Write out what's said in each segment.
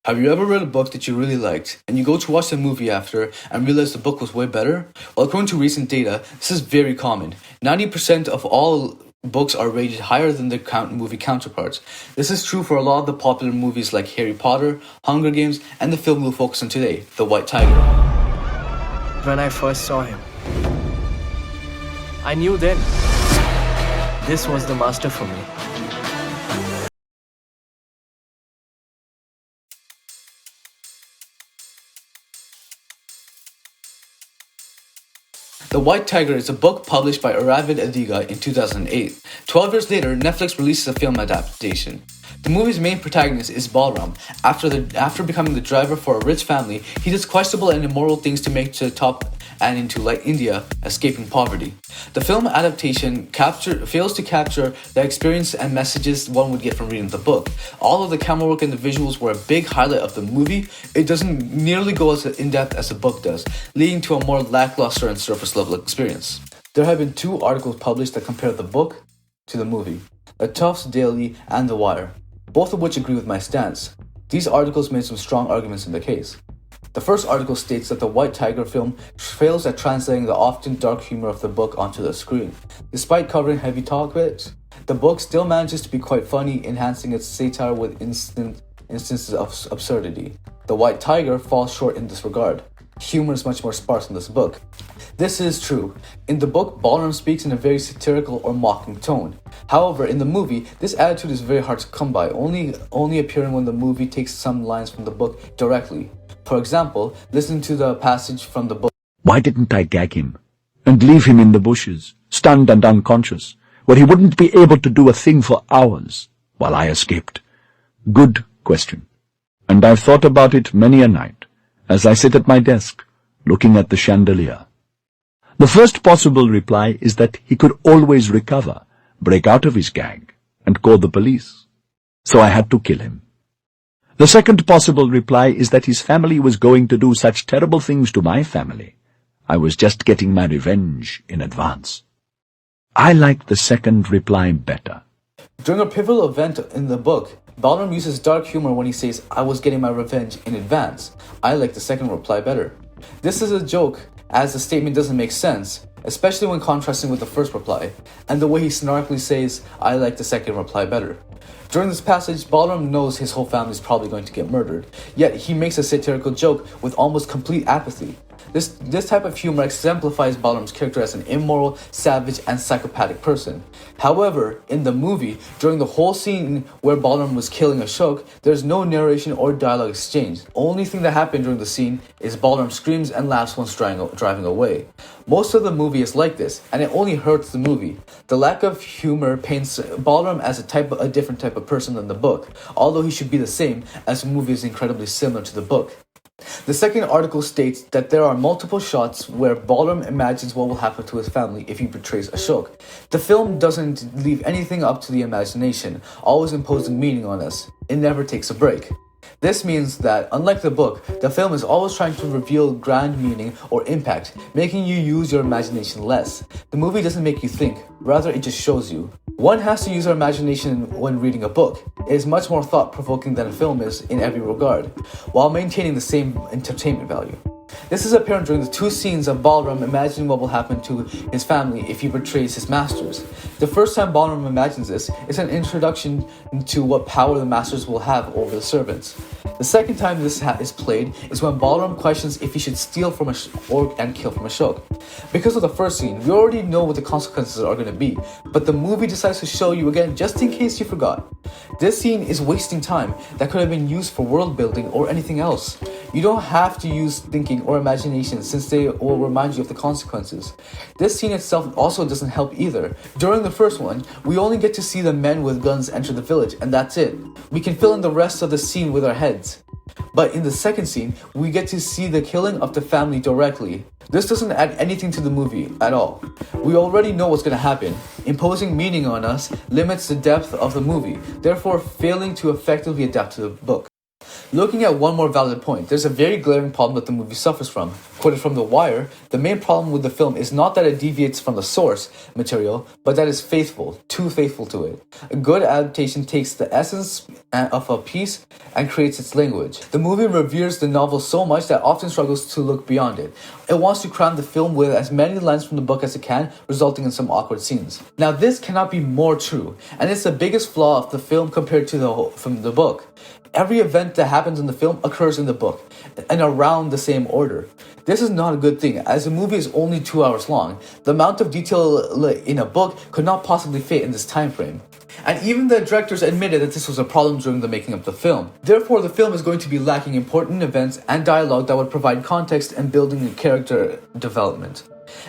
Have you ever read a book that you really liked, and you go to watch the movie after and realize the book was way better? Well, according to recent data, this is very common. 90% of all books are rated higher than their movie counterparts. This is true for a lot of the popular movies like Harry Potter, Hunger Games, and the film we'll focus on today, The White Tiger. When I first saw him, I knew then this was the master for me. The White Tiger is a book published by Aravind Adiga in 2008. 12 years later, Netflix releases a film adaptation. The movie's main protagonist is Balram. After becoming the driver for a rich family, he does questionable and immoral things to make to the top and into, like India, escaping poverty. The film adaptation fails to capture the experience and messages one would get from reading the book. Although the camera work and the visuals were a big highlight of the movie, it doesn't nearly go as in-depth as the book does, leading to a more lackluster and surface-level experience. There have been 2 articles published that compare the book to the movie, The Tufts Daily and The Wire, both of which agree with my stance. These articles made some strong arguments in the case. The first article states that the White Tiger film fails at translating the often dark humor of the book onto the screen. Despite covering heavy topics, the book still manages to be quite funny, enhancing its satire with instances of absurdity. The White Tiger falls short in this regard. Humor is much more sparse in this book. This is true. In the book, Balram speaks in a very satirical or mocking tone. However, in the movie, this attitude is very hard to come by, only appearing when the movie takes some lines from the book directly. For example, listen to the passage from the book. Why didn't I gag him and leave him in the bushes, stunned and unconscious, where he wouldn't be able to do a thing for hours while I escaped? Good question. And I've thought about it many a night as I sit at my desk, looking at the chandelier. The first possible reply is that he could always recover, break out of his gag, and call the police. So I had to kill him. The second possible reply is that his family was going to do such terrible things to my family. I was just getting my revenge in advance. I like the second reply better. During a pivotal event in the book, Balram uses dark humor when he says, "I was getting my revenge in advance." I like the second reply better. This is a joke, as the statement doesn't make sense, especially when contrasting with the first reply, and the way he snarkily says, "I like the second reply better." During this passage, Balram knows his whole family is probably going to get murdered, yet he makes a satirical joke with almost complete apathy. This type of humor exemplifies Balram's character as an immoral, savage, and psychopathic person. However, in the movie, during the whole scene where Balram was killing Ashok, there's no narration or dialogue exchange. The only thing that happened during the scene is Balram screams and laughs once driving away. Most of the movie is like this, and it only hurts the movie. The lack of humor paints Balram as a different type of person than the book, although he should be the same, as the movie is incredibly similar to the book. The second article states that there are multiple shots where Balram imagines what will happen to his family if he betrays Ashok. The film doesn't leave anything up to the imagination, always imposing meaning on us. It never takes a break. This means that, unlike the book, the film is always trying to reveal grand meaning or impact, making you use your imagination less. The movie doesn't make you think, rather it just shows you. One has to use our imagination when reading a book. It is much more thought-provoking than a film is in every regard, while maintaining the same entertainment value. This is apparent during the 2 scenes of Balram imagining what will happen to his family if he betrays his masters. The first time Balram imagines this is an introduction to what power the masters will have over the servants. The second time this is played is when Balram questions if he should steal from and kill from Ashok. Because of the first scene, we already know what the consequences are going to be, but the movie decides to show you again just in case you forgot. This scene is wasting time that could have been used for world building or anything else. You don't have to use thinking or imagination since they will remind you of the consequences. This scene itself also doesn't help either. During the first one, we only get to see the men with guns enter the village, and that's it. We can fill in the rest of the scene with our heads. But in the second scene, we get to see the killing of the family directly. This doesn't add anything to the movie at all. We already know what's going to happen. Imposing meaning on us limits the depth of the movie, therefore failing to effectively adapt to the book. Looking at one more valid point, there's a very glaring problem that the movie suffers from. Quoted from The Wire, the main problem with the film is not that it deviates from the source material, but that it's faithful, too faithful to it. A good adaptation takes the essence of a piece and creates its language. The movie reveres the novel so much that it often struggles to look beyond it. It wants to cram the film with as many lines from the book as it can, resulting in some awkward scenes. Now this cannot be more true, and it's the biggest flaw of the film compared to from the book. Every event that happens in the film occurs in the book, and around the same order. This is not a good thing, as the movie is only 2 hours long. The amount of detail in a book could not possibly fit in this time frame. And even the directors admitted that this was a problem during the making of the film. Therefore, the film is going to be lacking important events and dialogue that would provide context and building a character development,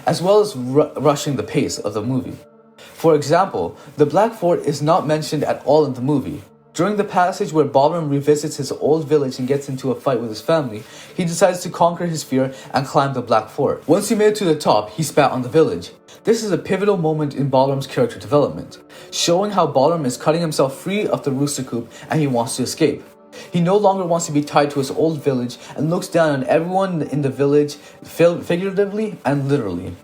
as well as rushing the pace of the movie. For example, the Black Fort is not mentioned at all in the movie. During the passage where Balaram revisits his old village and gets into a fight with his family, he decides to conquer his fear and climb the Black Fort. Once he made it to the top, he spat on the village. This is a pivotal moment in Balaram's character development, showing how Balaram is cutting himself free of the rooster coop and he wants to escape. He no longer wants to be tied to his old village and looks down on everyone in the village, figuratively and literally.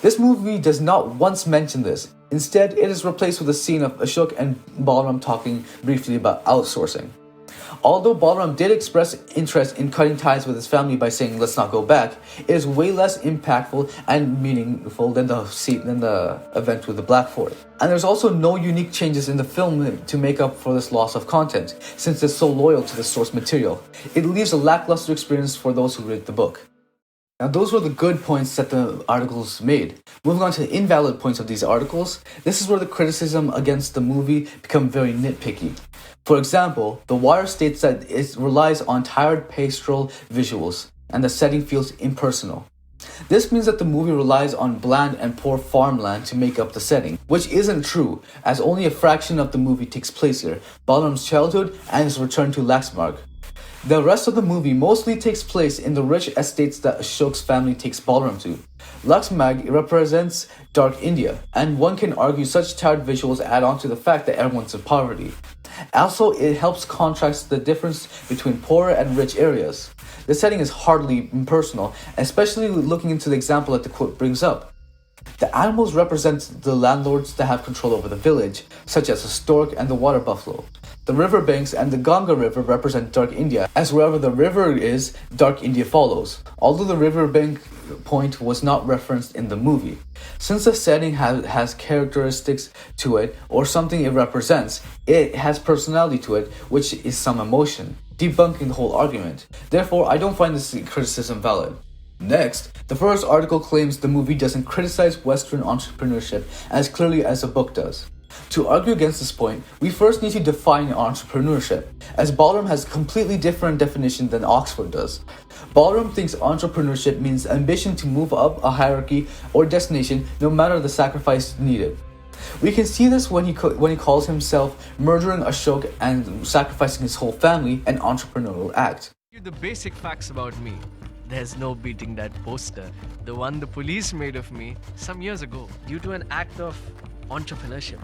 This movie does not once mention this. Instead, it is replaced with a scene of Ashok and Balaram talking briefly about outsourcing. Although Balaram did express interest in cutting ties with his family by saying let's not go back, it is way less impactful and meaningful than the event with the Black Fort. And there's also no unique changes in the film to make up for this loss of content, since it's so loyal to the source material. It leaves a lackluster experience for those who read the book. Now those were the good points that the articles made. Moving on to the invalid points of these articles, this is where the criticism against the movie become very nitpicky. For example, The Wire states that it relies on tired pastoral visuals, and the setting feels impersonal. This means that the movie relies on bland and poor farmland to make up the setting, which isn't true, as only a fraction of the movie takes place here, Balaram's childhood and his return to Laxmarg. The rest of the movie mostly takes place in the rich estates that Ashok's family takes Balaram to. Laxmarg represents dark India, and one can argue such tired visuals add on to the fact that everyone's in poverty. Also, it helps contrast the difference between poor and rich areas. The setting is hardly impersonal, especially looking into the example that the quote brings up. The animals represent the landlords that have control over the village, such as the stork and the water buffalo. The riverbanks and the Ganga River represent dark India, as wherever the river is, dark India follows, although the riverbank point was not referenced in the movie. Since the setting has characteristics to it, or something it represents, it has personality to it, which is some emotion, debunking the whole argument. Therefore, I don't find this criticism valid. Next, the first article claims the movie doesn't criticize Western entrepreneurship as clearly as the book does. To argue against this point, we first need to define entrepreneurship, as Balaram has a completely different definition than Oxford does. Balaram thinks entrepreneurship means ambition to move up a hierarchy or destination no matter the sacrifice needed. We can see this when he calls himself murdering Ashok and sacrificing his whole family, an entrepreneurial act. The basic facts about me. There's no beating that poster, the one the police made of me some years ago, due to an act of entrepreneurship.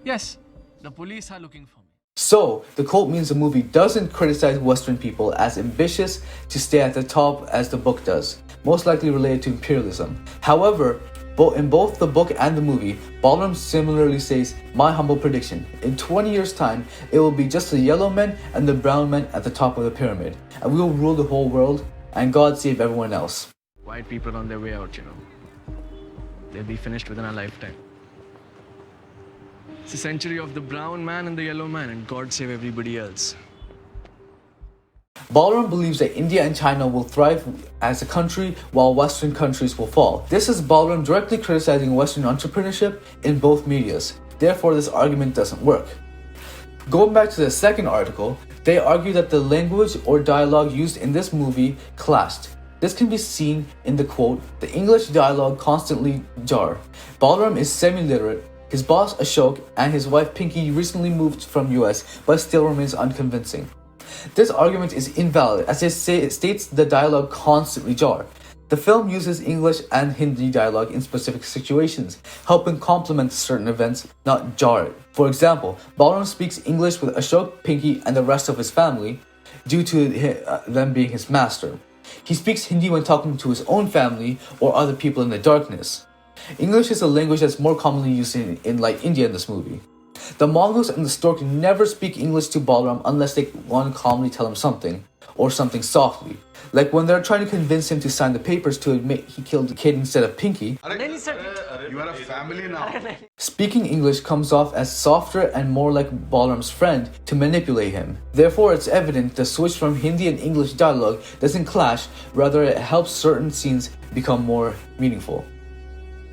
Yes, the police are looking for me. So, the quote means the movie doesn't criticize Western people as ambitious to stay at the top as the book does, most likely related to imperialism. However, in both the book and the movie, Balaram similarly says, "My humble prediction, in 20 years' time, it will be just the yellow men and the brown men at the top of the pyramid, and we will rule the whole world, and God save everyone else." White people on their way out, you know. They'll be finished within a lifetime. It's a century of the brown man and the yellow man, and God save everybody else. Balaram believes that India and China will thrive as a country while Western countries will fall. This is Balaram directly criticizing Western entrepreneurship in both medias. Therefore, this argument doesn't work. Going back to the second article, they argue that the language or dialogue used in this movie clashed. This can be seen in the quote, "The English dialogue constantly jar. Balaram is semi-literate. His boss Ashok and his wife Pinky recently moved from US but still remains unconvincing." This argument is invalid as it states the dialogue constantly jar. The film uses English and Hindi dialogue in specific situations, helping complement certain events, not jar it. For example, Balaram speaks English with Ashok, Pinky, and the rest of his family due to them being his master. He speaks Hindi when talking to his own family or other people in the darkness. English is a language that's more commonly used in like India in this movie. The mongoose and the stork never speak English to Balaram unless they want to calmly tell him something, or something softly. Like when they're trying to convince him to sign the papers to admit he killed the kid instead of Pinky. You are a family now. Speaking English comes off as softer and more like Balaram's friend to manipulate him. Therefore, it's evident the switch from Hindi and English dialogue doesn't clash, rather it helps certain scenes become more meaningful.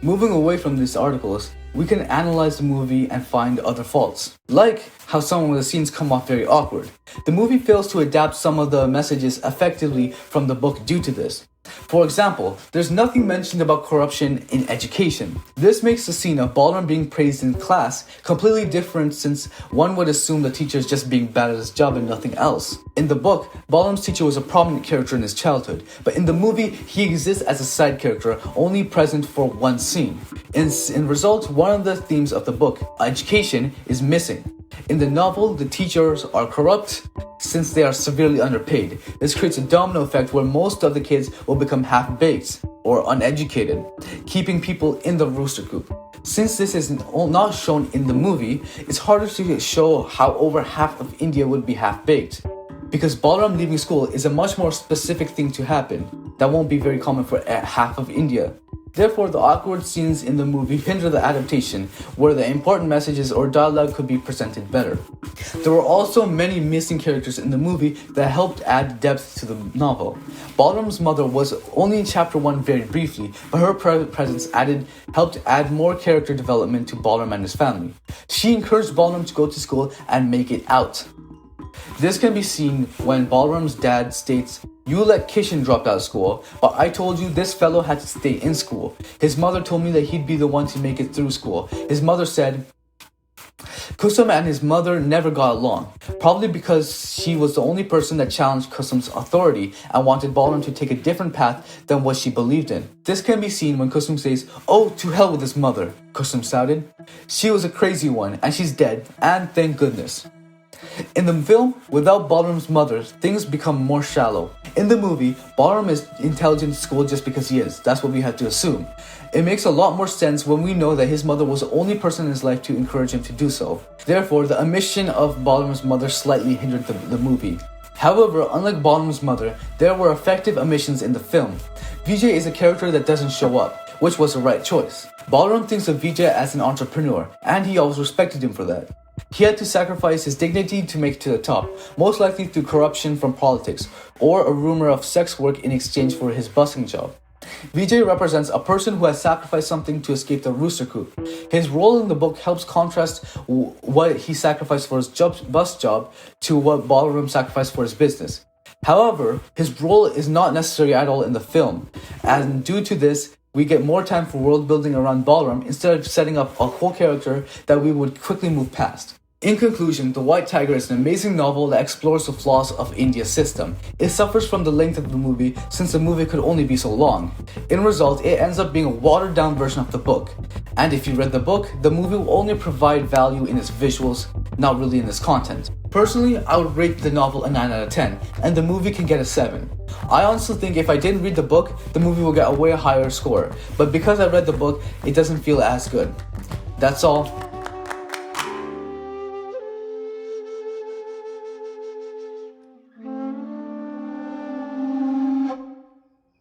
Moving away from these articles, we can analyze the movie and find other faults, like how some of the scenes come off very awkward. The movie fails to adapt some of the messages effectively from the book due to this. For example, there's nothing mentioned about corruption in education. This makes the scene of Balaram being praised in class completely different, since one would assume the teacher is just being bad at his job and nothing else. In the book, Balaram's teacher was a prominent character in his childhood, but in the movie, he exists as a side character, only present for one scene. In result, one of the themes of the book, education, is missing. In the novel, the teachers are corrupt since they are severely underpaid. This creates a domino effect where most of the kids will become half-baked or uneducated, keeping people in the rooster coop. Since this is not shown in the movie, it's harder to show how over half of India would be half-baked. Because Balaram leaving school is a much more specific thing to happen that won't be very common for half of India. Therefore, the awkward scenes in the movie hinder the adaptation, where the important messages or dialogue could be presented better. There were also many missing characters in the movie that helped add depth to the novel. Balaram's mother was only in chapter 1 very briefly, but her presence helped add more character development to Balaram and his family. She encouraged Balaram to go to school and make it out. This can be seen when Balaram's dad states, "You let Kishan drop out of school, but I told you this fellow had to stay in school. His mother told me that he'd be the one to make it through school." His mother said, Kusum and his mother never got along, probably because she was the only person that challenged Kusum's authority and wanted Balaram to take a different path than what she believed in. This can be seen when Kusum says, "Oh, to hell with his mother," Kusum shouted. She was a crazy one, and she's dead, and thank goodness. In the film, without Balaram's mother, things become more shallow. In the movie, Balaram is intelligent in school just because he is. That's what we have to assume. It makes a lot more sense when we know that his mother was the only person in his life to encourage him to do so. Therefore, the omission of Balaram's mother slightly hindered the movie. However, unlike Balaram's mother, there were effective omissions in the film. Vijay is a character that doesn't show up, which was the right choice. Balaram thinks of Vijay as an entrepreneur, and he always respected him for that. He had to sacrifice his dignity to make it to the top, most likely through corruption from politics, or a rumor of sex work in exchange for his busing job. Vijay represents a person who has sacrificed something to escape the rooster coop. His role in the book helps contrast what he sacrificed for his bus job to what Balaram sacrificed for his business. However, his role is not necessary at all in the film, and due to this, we get more time for world building around Balaram instead of setting up a whole character that we would quickly move past. In conclusion, The White Tiger is an amazing novel that explores the flaws of India's system. It suffers from the length of the movie since the movie could only be so long. In result, it ends up being a watered down version of the book. And if you read the book, the movie will only provide value in its visuals, not really in its content. Personally, I would rate the novel a 9 out of 10, and the movie can get a 7. I honestly think if I didn't read the book, the movie will get a way higher score, but because I read the book, it doesn't feel as good. That's all.